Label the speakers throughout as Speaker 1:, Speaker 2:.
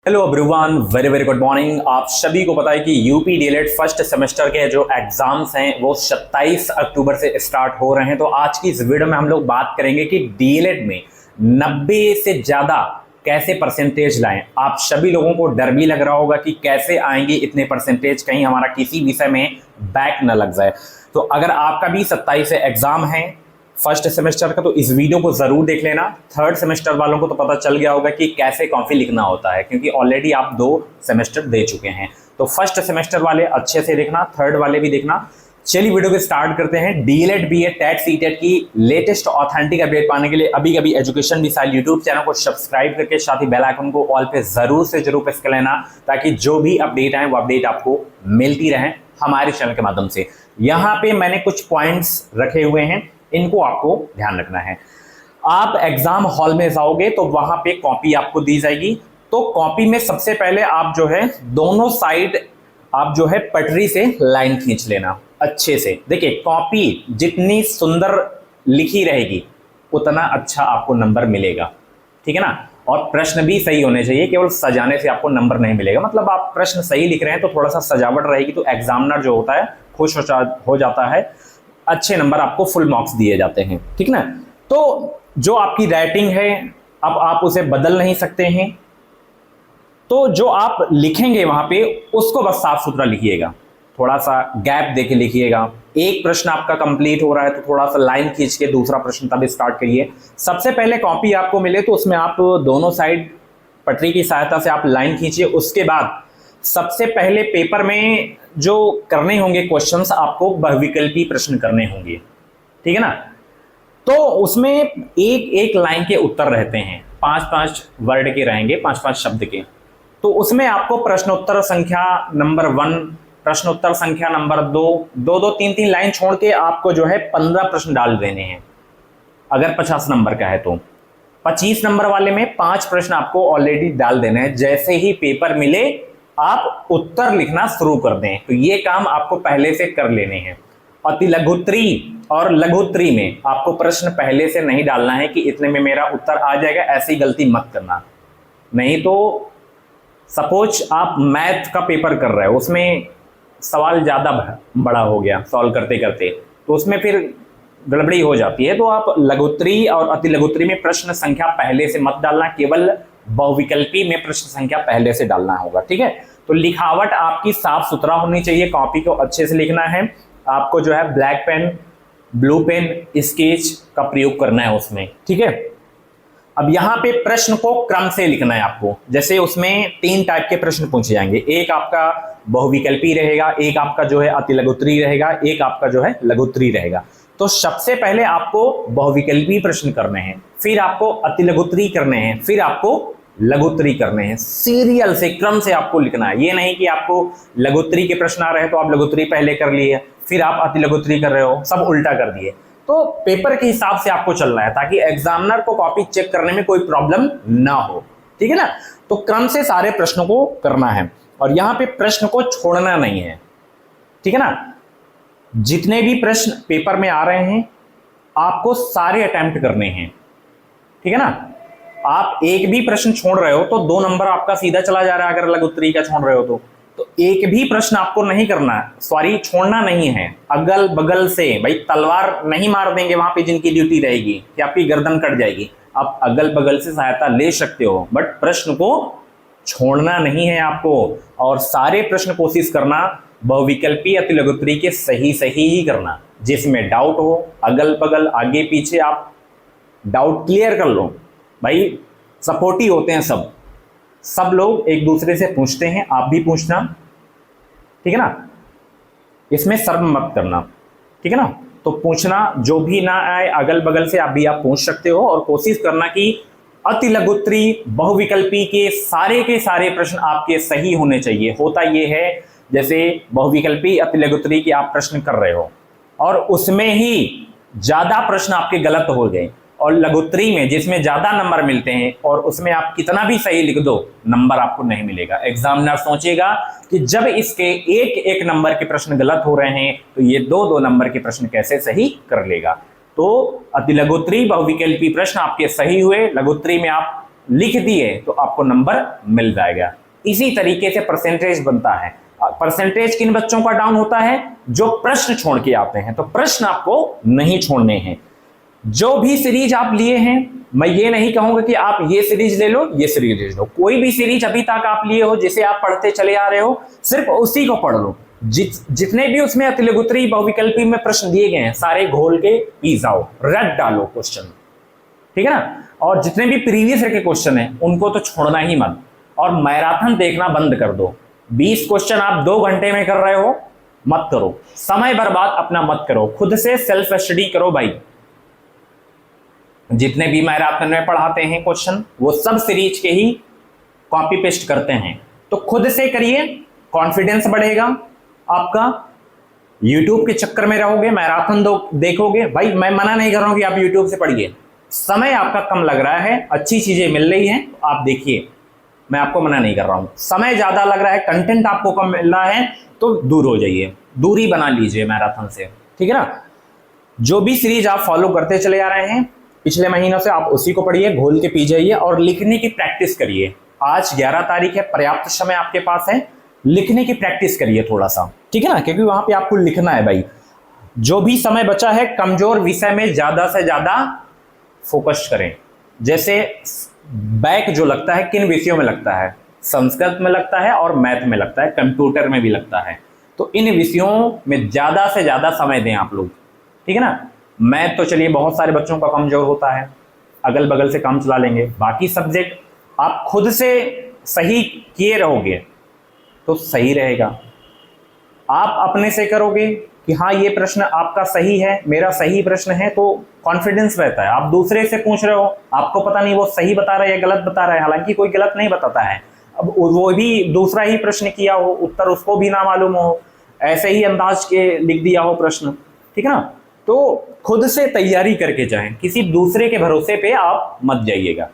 Speaker 1: Hello everyone, very very good morning. आप सभी को पता है कि यूपी डीएलएड फर्स्ट सेमेस्टर के जो एग्जाम्स हैं वो 27 अक्टूबर से स्टार्ट हो रहे हैं। तो आज की इस वीडियो में हम लोग बात करेंगे कि डीएलएड में 90 से ज़्यादा कैसे परसेंटेज लाएं। आप सभी लोगों को डर भी लग रहा होगा कि कैसे आएंगे इतने परसेंटेज, कहीं हमारा किसी विषय में बैक न लग जाए। तो अगर आपका भी 27 से एग्जाम है फर्स्ट सेमेस्टर का, तो इस वीडियो को जरूर देख लेना। थर्ड सेमेस्टर वालों को तो पता चल गया होगा कि कैसे कॉपी लिखना होता है, क्योंकि ऑलरेडी आप 2 सेमेस्टर दे चुके हैं। तो फर्स्ट सेमेस्टर वाले अच्छे से देखना, थर्ड वाले भी देखना। चलिए वीडियो को स्टार्ट करते हैं। डीएलएड बीएड टेट सीटेट की लेटेस्ट ऑथेंटिक अपडेट पाने के लिए अभी कभी एजुकेशन मिसाइल यूट्यूब चैनल को सब्सक्राइब करके साथ ही बेल आइकन को ऑल पे जरूर से जरूर प्रेस कर लेना, ताकि जो भी अपडेट आए वो अपडेट आपको मिलती रहे हमारे चैनल के माध्यम से। यहाँ पे मैंने कुछ पॉइंट्स रखे हुए हैं, इनको आपको ध्यान रखना है। आप एग्जाम हॉल में जाओगे तो वहां पे कॉपी आपको दी जाएगी। तो कॉपी में सबसे पहले आप जो है दोनों साइड आप जो है पटरी से लाइन खींच लेना अच्छे से। देखिए, कॉपी जितनी सुंदर लिखी रहेगी उतना अच्छा आपको नंबर मिलेगा, ठीक है ना। और प्रश्न भी सही होने चाहिए, केवल सजाने से आपको नंबर नहीं मिलेगा। मतलब आप प्रश्न सही लिख रहे हैं तो थोड़ा सा सजावट रहेगी तो एग्जामिनर जो होता है खुश हो जाता है, अच्छे नंबर आपको फुल मार्क्स दिए जाते हैं, ठीक ना। तो जो आपकी राइटिंग है अब आप उसे बदल नहीं सकते हैं, तो जो आप लिखेंगे वहां पे उसको बस साफ सुथरा लिखिएगा, थोड़ा सा गैप देके लिखिएगा। एक प्रश्न आपका कंप्लीट हो रहा है तो थोड़ा सा लाइन खींच के दूसरा प्रश्न तब स्टार्ट करिए। सबसे पहले कॉपी आपको मिले तो उसमें आप दोनों साइड पटरी की सहायता से आप लाइन खींचिए। उसके बाद सबसे पहले पेपर में जो करने होंगे क्वेश्चंस, आपको बहुविकल्पी प्रश्न करने होंगे, ठीक है ना। तो उसमें एक एक लाइन के उत्तर रहते हैं, 5-5 वर्ड के रहेंगे, 5-5 शब्द के। तो उसमें आपको प्रश्नोत्तर संख्या नंबर 1, प्रश्नोत्तर संख्या नंबर 2, 2-2, 3-3 लाइन छोड़ के आपको जो है 15 प्रश्न डाल देने हैं। अगर 50 नंबर का है तो 25 नंबर वाले में 5 प्रश्न आपको ऑलरेडी डाल देने हैं। जैसे ही पेपर मिले आप उत्तर लिखना शुरू कर दें। तो ये काम आपको पहले से कर लेने हैं। अति लघुत्तरी और लघुत्तरी में आपको प्रश्न पहले से नहीं डालना है कि इतने में मेरा उत्तर आ जाएगा, ऐसी गलती मत करना। नहीं तो सपोज आप मैथ का पेपर कर रहे हो, उसमें सवाल ज्यादा बड़ा हो गया सॉल्व करते करते, तो उसमें फिर गड़बड़ी हो जाती है। तो आप लघुत्तरी और अति लघुत्तरी में प्रश्न संख्या पहले से मत डालना, केवल बहुविकल्पी में प्रश्न संख्या पहले से डालना होगा, ठीक है। तो लिखावट आपकी साफ सुथरा होनी चाहिए, कॉपी को अच्छे से लिखना है। आपको जो है black pen, blue pen, sketch का प्रयोग करना है उसमें, ठीक है। अब यहाँ पे प्रश्न को क्रम से लिखना है आपको। जैसे उसमें 3 टाइप के प्रश्न पूछे जाएंगे, एक आपका बहुविकल्पी रहेगा, एक आपका जो है अति लघुत्तरी रहेगा, एक आपका जो है लघुत्तरी रहेगा। तो सबसे पहले आपको बहुविकल्पी प्रश्न करने हैं, फिर आपको अति लघुत्तरी करने हैं, फिर आपको लघुत्तरी करने हैं। सीरियल से, क्रम से आपको लिखना है। ये नहीं कि आपको लघुत्तरी के प्रश्न आ रहे हैं तो आप लघुत्तरी पहले कर लिए फिर आप अति लघुत्तरी कर रहे हो, सब उल्टा कर दिए। तो पेपर के हिसाब से आपको चलना है, ताकि एग्जामिनर को कॉपी चेक करने में कोई प्रॉब्लम ना हो, ठीक है ना। तो क्रम से सारे प्रश्नों को करना है, और यहां पे प्रश्न को छोड़ना नहीं है, ठीक है ना। जितने भी प्रश्न पेपर में आ रहे हैं आपको सारे अटेम्प्ट करने हैं, ठीक है ना। आप एक भी प्रश्न छोड़ रहे हो तो 2 नंबर आपका सीधा चला जा रहा है, अगर अलग का छोड़ रहे हो तो एक भी प्रश्न आपको नहीं करना है, सॉरी छोड़ना नहीं है। अगल बगल से भाई तलवार नहीं मार देंगे वहां पे जिनकी ड्यूटी रहेगी कि आपकी गर्दन कट जाएगी। आप अगल बगल से सहायता ले सकते हो, बट प्रश्न को छोड़ना नहीं है आपको। और सारे प्रश्न कोशिश करना बहुविकल्पी अति लघुत्तरी के सही सही ही करना, जिसमें डाउट हो अगल बगल आगे पीछे आप डाउट क्लियर कर लो। भाई सपोर्टिव होते हैं सब लोग एक दूसरे से पूछते हैं, आप भी पूछना, ठीक है ना। इसमें शर्म मत करना, ठीक है ना। तो पूछना, जो भी ना आए अगल बगल से आप पूछ सकते हो। और कोशिश करना कि अति लघुत्तरी बहुविकल्पी के सारे प्रश्न आपके सही होने चाहिए। होता ये है, जैसे बहुविकल्पी अति लघुत्तरी की आप प्रश्न कर रहे हो और उसमें ही ज्यादा प्रश्न आपके गलत हो गए, और लघुत्तरी में जिसमें ज्यादा नंबर मिलते हैं और उसमें आप कितना भी सही लिख दो नंबर आपको नहीं मिलेगा। एग्जामिनर सोचेगा कि जब इसके एक नंबर के प्रश्न गलत हो रहे हैं तो ये 2-2 नंबर के प्रश्न कैसे सही कर लेगा। तो अति लघुत्तरी बहुविकल्पी प्रश्न आपके सही हुए, लघुत्तरी में आप लिख दिए तो आपको नंबर मिल जाएगा। इसी तरीके से परसेंटेज बनता है। परसेंटेज किन बच्चों का डाउन होता है? जो प्रश्न छोड़ के आते हैं। तो प्रश्न आपको नहीं छोड़ने हैं। जो भी सीरीज आप लिए हैं, मैं ये नहीं कहूंगा कि आप ये सीरीज ले लो, ये सीरीज ले लो। कोई भी सीरीज अभी तक आप लिए हो, जिसे आप पढ़ते चले आ रहे हो, सिर्फ उसी को पढ़ लो। जितने भी उसमें अतिलघुत्री बहुविकल्पी में प्रश्न दिए गए हैं, सारे घोल के पी जाओ, रट डालो क्वेश्चन, ठीक है ना। और जितने भी प्रीवियस ईयर के क्वेश्चन हैं, उनको तो छोड़ना ही मत। और मैराथन देखना बंद कर दो। 20 क्वेश्चन आप 2 घंटे में कर रहे हो, मत करो। समय बर्बाद अपना मत करो। खुद से सेल्फ स्टडी करो भाई। जितने भी मैराथन में पढ़ाते हैं क्वेश्चन, वो सब सीरीज के ही कॉपी पेस्ट करते हैं। तो खुद से करिए, कॉन्फिडेंस बढ़ेगा आपका। यूट्यूब के चक्कर में रहोगे, मैराथन देखोगे, भाई मैं मना नहीं कर रहा हूं कि आप यूट्यूब से पढ़िए। समय आपका कम लग रहा है, अच्छी चीजें मिल रही हैं, आप देखिए, मैं आपको मना नहीं कर रहा हूं। समय ज्यादा लग रहा है, कंटेंट आपको कम मिल रहा है, तो दूर हो जाइए, दूरी बना लीजिए मैराथन से, ठीक है ना। जो भी सीरीज आप फॉलो करते चले आ रहे हैं पिछले महीनों से, आप उसी को पढ़िए, घोल के पी जाइए और लिखने की प्रैक्टिस करिए। आज 11 तारीख है, पर्याप्त समय आपके पास है, लिखने की प्रैक्टिस करिए थोड़ा सा, ठीक है ना, क्योंकि वहां पे आपको लिखना है भाई। जो भी समय बचा है, कमजोर विषय में ज्यादा से ज्यादा फोकस करें। जैसे बैक जो लगता है, किन विषयों में लगता है? संस्कृत में लगता है और मैथ में लगता है, कंप्यूटर में भी लगता है। तो इन विषयों में ज्यादा से ज्यादा समय दें आप लोग, ठीक है ना। मैथ तो चलिए बहुत सारे बच्चों का कमजोर होता है, अगल बगल से काम चला लेंगे। बाकी सब्जेक्ट आप खुद से सही किए रहोगे तो सही रहेगा। आप अपने से करोगे कि हाँ ये प्रश्न आपका सही है, मेरा सही प्रश्न है, तो कॉन्फिडेंस रहता है। आप दूसरे से पूछ रहे हो, आपको पता नहीं वो सही बता रहा है या गलत बता रहा है, हालांकि कोई गलत नहीं बताता है। अब वो भी दूसरा ही प्रश्न किया हो, उत्तर उसको भी ना मालूम हो, ऐसे ही अंदाज के लिख दिया हो प्रश्न, ठीक है ना। तो खुद से तैयारी करके जाएं, किसी दूसरे के भरोसे पे आप मत जाइएगा।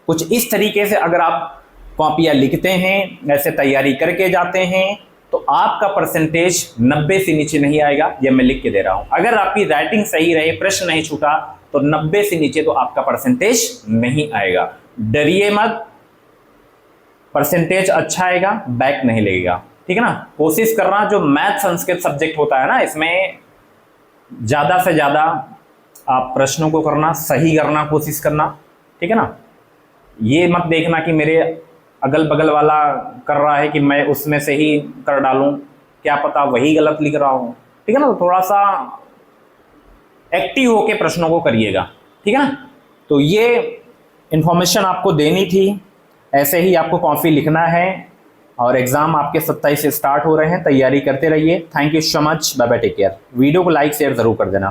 Speaker 1: कुछ इस तरीके से अगर आप कॉपियां लिखते हैं, ऐसे तैयारी करके जाते हैं, तो आपका परसेंटेज 90 से नीचे नहीं आएगा। ये मैं लिख के दे रहा हूं। अगर आपकी राइटिंग सही रहे, प्रश्न नहीं छूटा, तो 90 से नीचे तो आपका परसेंटेज नहीं आएगा। डरिए मत, परसेंटेज अच्छा आएगा, बैक नहीं लगेगा, ठीक है ना। कोशिश करना, जो मैथ संस्कृत सब्जेक्ट होता है ना, इसमें ज्यादा से ज्यादा आप प्रश्नों को करना, सही करना कोशिश करना, ठीक है ना। ये मत देखना कि मेरे अगल बगल वाला कर रहा है कि मैं उसमें से ही कर डालूं, क्या पता वही गलत लिख रहा हूं, ठीक है ना। तो थोड़ा सा एक्टिव होके प्रश्नों को करिएगा, ठीक है ना। तो ये इंफॉर्मेशन आपको देनी थी। ऐसे ही आपको कॉपी लिखना है और एग्जाम आपके 27 से स्टार्ट हो रहे हैं, तैयारी करते रहिए। Thank you so much, bye bye, take care. Video को लाइक शेयर जरूर कर देना।